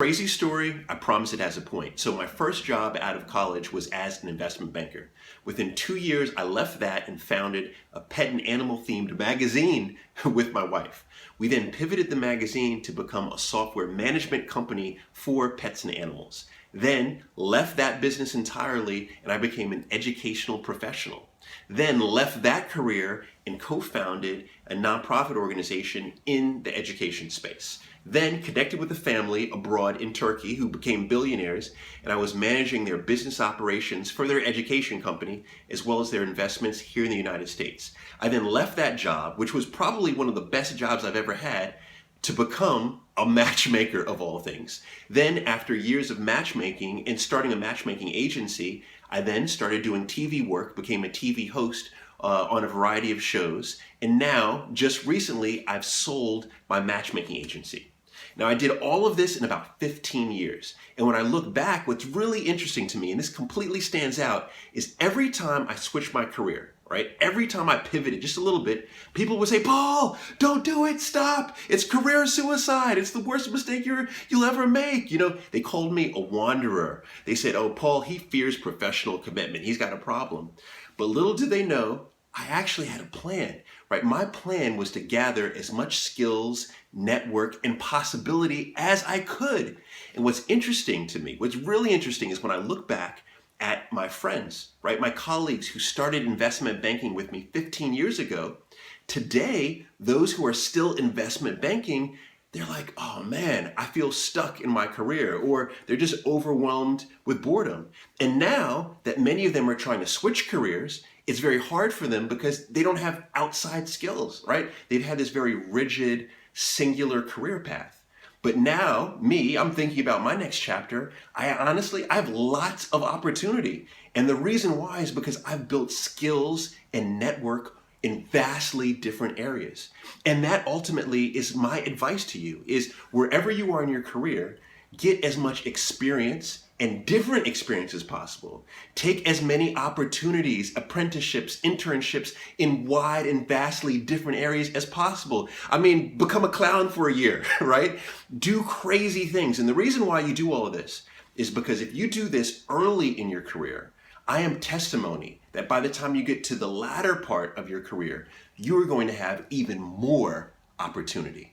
Crazy story, I promise it has a point. So my first job out of college was as an investment banker. Within 2 years, I left that and founded a pet and animal themed magazine with my wife. We then pivoted the magazine to become a software management company for pets and animals. Then left that business entirely and I became an educational professional. Then left that career and co-founded a nonprofit organization in the education space. Then connected with a family abroad in Turkey who became billionaires, and I was managing their business operations for their education company as well as their investments here in the United States. I then left that job, which was probably one of the best jobs I've ever had, to become a matchmaker of all things. Then after years of matchmaking and starting a matchmaking agency, I then started doing TV work, became a TV host on a variety of shows, and now, just recently, I've sold my matchmaking agency. Now, I did all of this in about 15 years, and when I look back, what's really interesting to me, and this completely stands out, is every time I switched my career, right? Every time I pivoted just a little bit, people would say, Paul, don't do it, stop. It's career suicide. It's the worst mistake you'll ever make. You know, they called me a wanderer. They said, oh, Paul, he fears professional commitment. He's got a problem. But little did they know, I actually had a plan, right? My plan was to gather as much skills, network, and possibility as I could. And what's interesting to me, what's really interesting is when I look back at my friends, right? My colleagues who started investment banking with me 15 years ago, today, those who are still investment banking, they're like, oh man, I feel stuck in my career, or they're just overwhelmed with boredom. And now that many of them are trying to switch careers, it's very hard for them because they don't have outside skills, right? They've had this very rigid, singular career path. But now, I'm thinking about my next chapter. I have lots of opportunity. And the reason why is because I've built skills and network in vastly different areas. And that ultimately is my advice to you, is wherever you are in your career, get as much experience and different experiences as possible. Take as many opportunities, apprenticeships, internships in wide and vastly different areas as possible. I mean, become a clown for a year, right? Do crazy things. And the reason why you do all of this is because if you do this early in your career, I am testimony that by the time you get to the latter part of your career, you are going to have even more opportunity.